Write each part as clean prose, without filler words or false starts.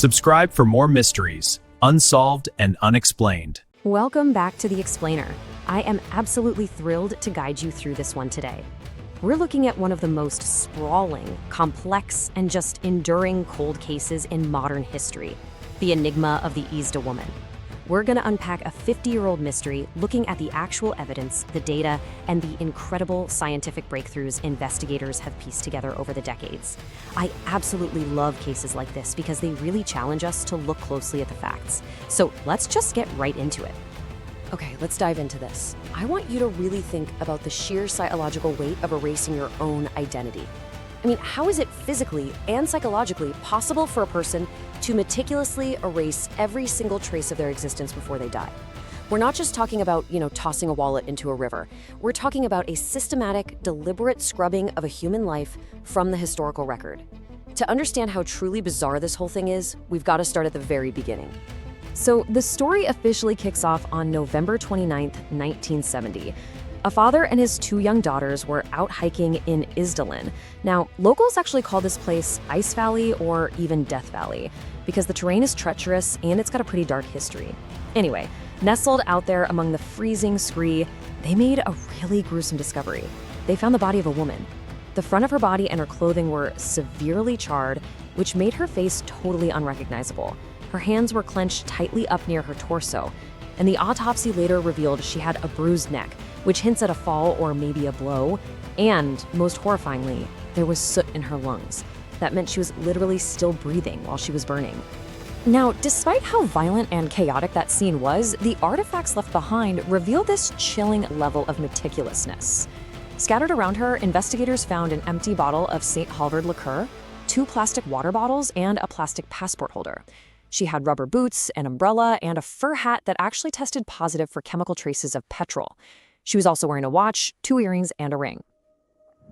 Subscribe for more mysteries, unsolved and unexplained. Welcome back to The Explainer. I am absolutely thrilled to guide you through this one today. We're looking at one of the most sprawling, complex, and just enduring cold cases in modern history, the enigma of the Isdal Woman. We're going to unpack a 50-year-old mystery looking at the actual evidence, the data, and the incredible scientific breakthroughs investigators have pieced together over the decades. I absolutely love cases like this because they really challenge us to look closely at the facts. So let's just get right into it. Okay, let's dive into this. I want you to really think about the sheer psychological weight of erasing your own identity. I mean, how is it physically and psychologically possible for a person to meticulously erase every single trace of their existence before they die? We're not just talking about, tossing a wallet into a river. We're talking about a systematic, deliberate scrubbing of a human life from the historical record. To understand how truly bizarre this whole thing is, we've got to start at the very beginning. So the story officially kicks off on November 29th, 1970. A father and his two young daughters were out hiking in Isdalen. Now, locals actually call this place Ice Valley or even Death Valley because the terrain is treacherous and it's got a pretty dark history. Anyway, nestled out there among the freezing scree, they made a really gruesome discovery. They found the body of a woman. The front of her body and her clothing were severely charred, which made her face totally unrecognizable. Her hands were clenched tightly up near her torso, and the autopsy later revealed she had a bruised neck, which hints at a fall or maybe a blow, and, most horrifyingly, there was soot in her lungs. That meant she was literally still breathing while she was burning. Now, despite how violent and chaotic that scene was, the artifacts left behind reveal this chilling level of meticulousness. Scattered around her, investigators found an empty bottle of St. Halvard liqueur, 2 plastic water bottles, and a plastic passport holder. She had rubber boots, an umbrella, and a fur hat that actually tested positive for chemical traces of petrol. She was also wearing a watch, 2 earrings, and a ring.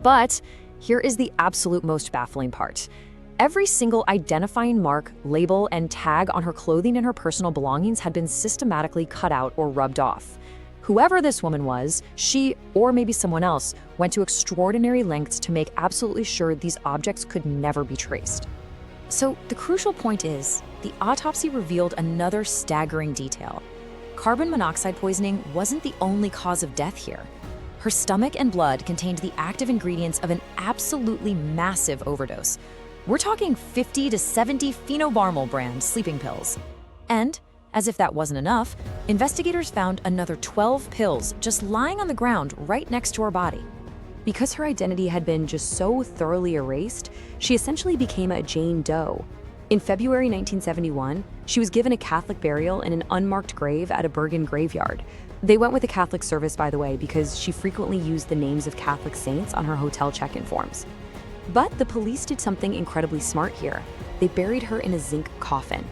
But here is the absolute most baffling part. Every single identifying mark, label, and tag on her clothing and her personal belongings had been systematically cut out or rubbed off. Whoever this woman was, she, or maybe someone else, went to extraordinary lengths to make absolutely sure these objects could never be traced. So the crucial point is, the autopsy revealed another staggering detail. Carbon monoxide poisoning wasn't the only cause of death here. Her stomach and blood contained the active ingredients of an absolutely massive overdose. We're talking 50 to 70 phenobarbital brand sleeping pills. And, as if that wasn't enough, investigators found another 12 pills just lying on the ground right next to her body. Because her identity had been just so thoroughly erased, she essentially became a Jane Doe. In February 1971, she was given a Catholic burial in an unmarked grave at a Bergen graveyard. They went with the Catholic service, by the way, because she frequently used the names of Catholic saints on her hotel check-in forms. But the police did something incredibly smart here. They buried her in a zinc coffin.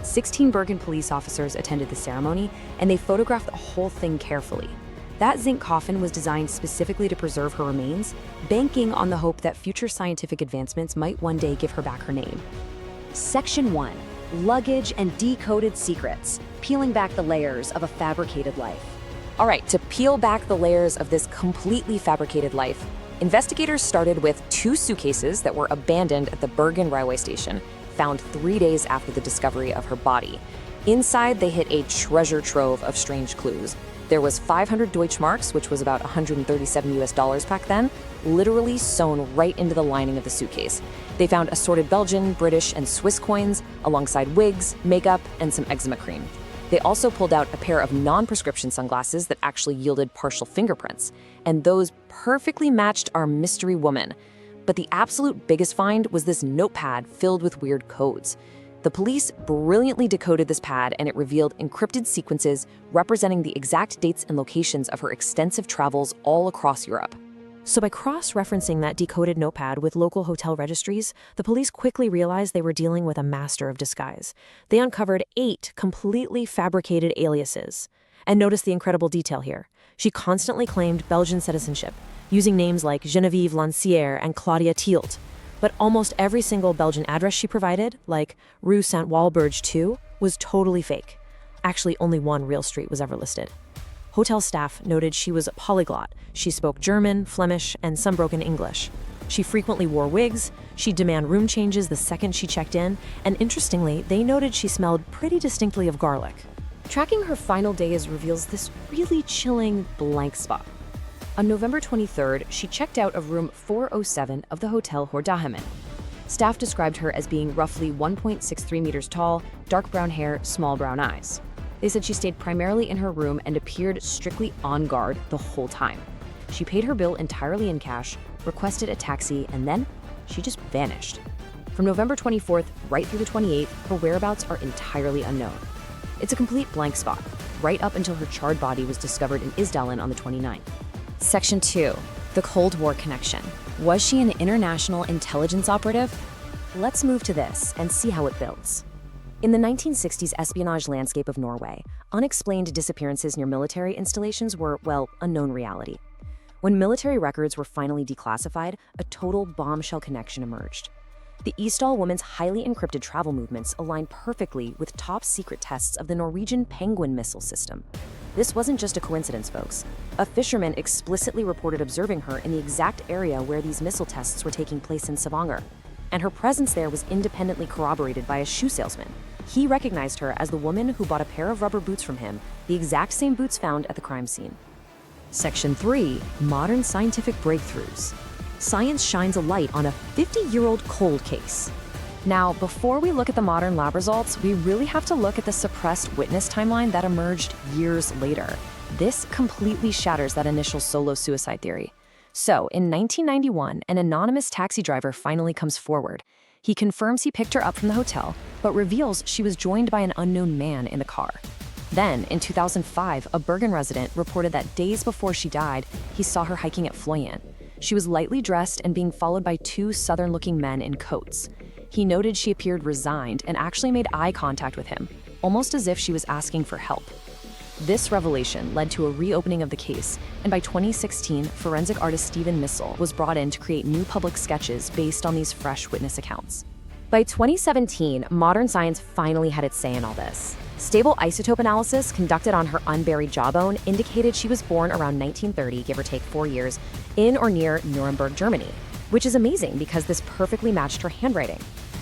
16 Bergen police officers attended the ceremony, and they photographed the whole thing carefully. That zinc coffin was designed specifically to preserve her remains, banking on the hope that future scientific advancements might one day give her back her name. Section 1. Luggage and decoded secrets, peeling back the layers of a fabricated life. All right, to peel back the layers of this completely fabricated life, investigators started with 2 suitcases that were abandoned at the Bergen railway station, found 3 days after the discovery of her body. Inside, they hit a treasure trove of strange clues. There was 500 Deutschmarks, which was about $137 back then, literally sewn right into the lining of the suitcase. They found assorted Belgian, British, and Swiss coins, alongside wigs, makeup, and some eczema cream. They also pulled out a pair of non-prescription sunglasses that actually yielded partial fingerprints, and those perfectly matched our mystery woman. But the absolute biggest find was this notepad filled with weird codes. The police brilliantly decoded this pad, and it revealed encrypted sequences representing the exact dates and locations of her extensive travels all across Europe. So by cross-referencing that decoded notepad with local hotel registries, the police quickly realized they were dealing with a master of disguise. They uncovered 8 completely fabricated aliases. And notice the incredible detail here. She constantly claimed Belgian citizenship, using names like Geneviève Lancière and Claudia Tielt. But almost every single Belgian address she provided, like Rue Saint-Walburge 2, was totally fake. Actually, only one real street was ever listed. Hotel staff noted she was a polyglot. She spoke German, Flemish, and some broken English. She frequently wore wigs, she'd demand room changes the second she checked in, and interestingly, they noted she smelled pretty distinctly of garlic. Tracking her final days reveals this really chilling blank spot. On November 23rd, she checked out of room 407 of the Hotel Hordahemen. Staff described her as being roughly 1.63 meters tall, dark brown hair, small brown eyes. They said she stayed primarily in her room and appeared strictly on guard the whole time. She paid her bill entirely in cash, requested a taxi, and then she just vanished. From November 24th right through the 28th, her whereabouts are entirely unknown. It's a complete blank spot, right up until her charred body was discovered in Isdalen on the 29th. Section 2. The Cold War connection. Was she an international intelligence operative? Let's move to this and see how it builds. In the 1960s espionage landscape of Norway, unexplained disappearances near military installations were, well, a known reality. When military records were finally declassified, a total bombshell connection emerged. The Isdal Woman's highly encrypted travel movements aligned perfectly with top-secret tests of the Norwegian Penguin missile system. This wasn't just a coincidence, folks. A fisherman explicitly reported observing her in the exact area where these missile tests were taking place in Stavanger, and her presence there was independently corroborated by a shoe salesman. He recognized her as the woman who bought a pair of rubber boots from him, the exact same boots found at the crime scene. Section 3. Modern scientific breakthroughs. Science shines a light on a 50-year-old cold case. Now, before we look at the modern lab results, we really have to look at the suppressed witness timeline that emerged years later. This completely shatters that initial solo suicide theory. So, in 1991, an anonymous taxi driver finally comes forward. He confirms he picked her up from the hotel, but reveals she was joined by an unknown man in the car. Then, in 2005, a Bergen resident reported that days before she died, he saw her hiking at Fløyen. She was lightly dressed and being followed by two southern-looking men in coats. He noted she appeared resigned and actually made eye contact with him, almost as if she was asking for help. This revelation led to a reopening of the case, and by 2016, forensic artist Stephen Missel was brought in to create new public sketches based on these fresh witness accounts. By 2017, modern science finally had its say in all this. Stable isotope analysis conducted on her unburied jawbone indicated she was born around 1930, give or take 4 years, in or near Nuremberg, Germany, which is amazing because this perfectly matched her handwriting.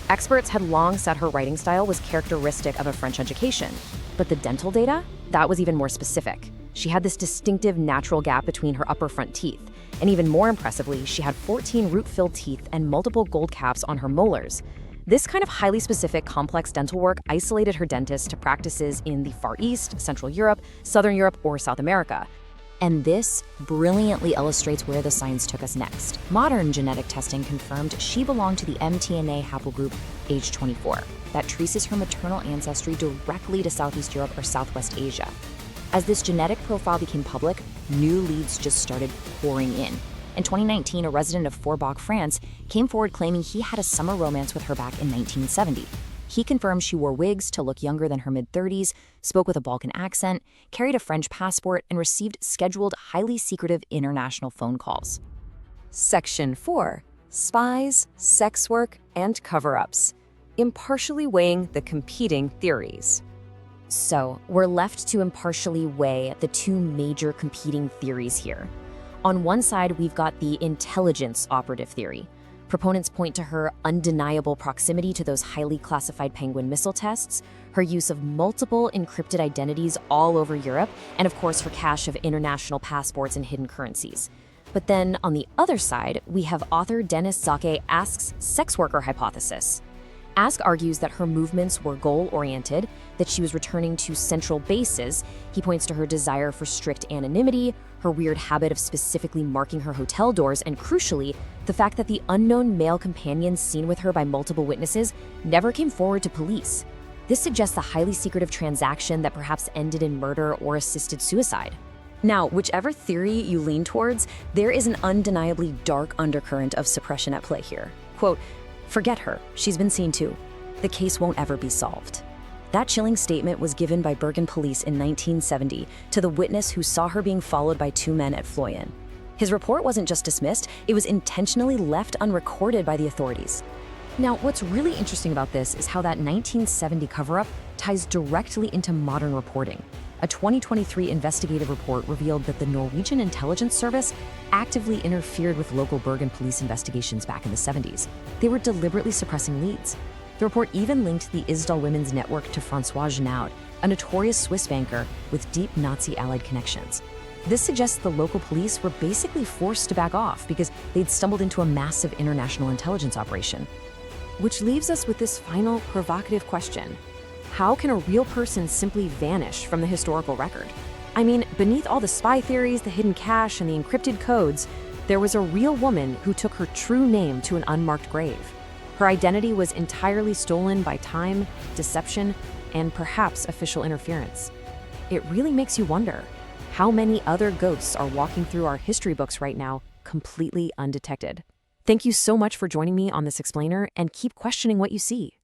Experts had long said her writing style was characteristic of a French education, but the dental data? That was even more specific. She had this distinctive natural gap between her upper front teeth, and even more impressively, she had 14 root-filled teeth and multiple gold caps on her molars. This kind of highly specific, complex dental work isolated her dentist to practices in the Far East, Central Europe, Southern Europe, or South America. And this brilliantly illustrates where the science took us next. Modern genetic testing confirmed she belonged to the mTNA haplogroup age 24. That traces her maternal ancestry directly to Southeast Europe or Southwest Asia. As this genetic profile became public, new leads just started pouring in. In 2019, a resident of Forbach, France, came forward claiming he had a summer romance with her back in 1970. He confirmed she wore wigs to look younger than her mid-30s, spoke with a Balkan accent, carried a French passport, and received scheduled, highly secretive international phone calls. Section 4. Spies, sex work, and cover-ups. Impartially weighing the competing theories. So, we're left to impartially weigh the two major competing theories here. On one side, we've got the intelligence operative theory. Proponents point to her undeniable proximity to those highly classified Penguin missile tests, her use of multiple encrypted identities all over Europe, and of course her cache of international passports and hidden currencies. But then, on the other side, we have author Dennis Zake Ask's sex worker hypothesis. Ask argues that her movements were goal-oriented, that she was returning to central bases. He points to her desire for strict anonymity, her weird habit of specifically marking her hotel doors, and crucially, the fact that the unknown male companion seen with her by multiple witnesses never came forward to police. This suggests a highly secretive transaction that perhaps ended in murder or assisted suicide. Now, whichever theory you lean towards, there is an undeniably dark undercurrent of suppression at play here. Quote, "Forget her, she's been seen too. The case won't ever be solved." That chilling statement was given by Bergen police in 1970 to the witness who saw her being followed by two men at Fløyen. His report wasn't just dismissed, it was intentionally left unrecorded by the authorities. Now, what's really interesting about this is how that 1970 cover-up ties directly into modern reporting. A 2023 investigative report revealed that the Norwegian intelligence service actively interfered with local Bergen police investigations back in the 70s. They were deliberately suppressing leads. The report even linked the Isdal Women's network to Francois Genaud, a notorious Swiss banker with deep Nazi-allied connections. This suggests the local police were basically forced to back off because they'd stumbled into a massive international intelligence operation. Which leaves us with this final provocative question. How can a real person simply vanish from the historical record? I mean, beneath all the spy theories, the hidden cache, and the encrypted codes, there was a real woman who took her true name to an unmarked grave. Her identity was entirely stolen by time, deception, and perhaps official interference. It really makes you wonder, how many other ghosts are walking through our history books right now, completely undetected? Thank you so much for joining me on this explainer, and keep questioning what you see.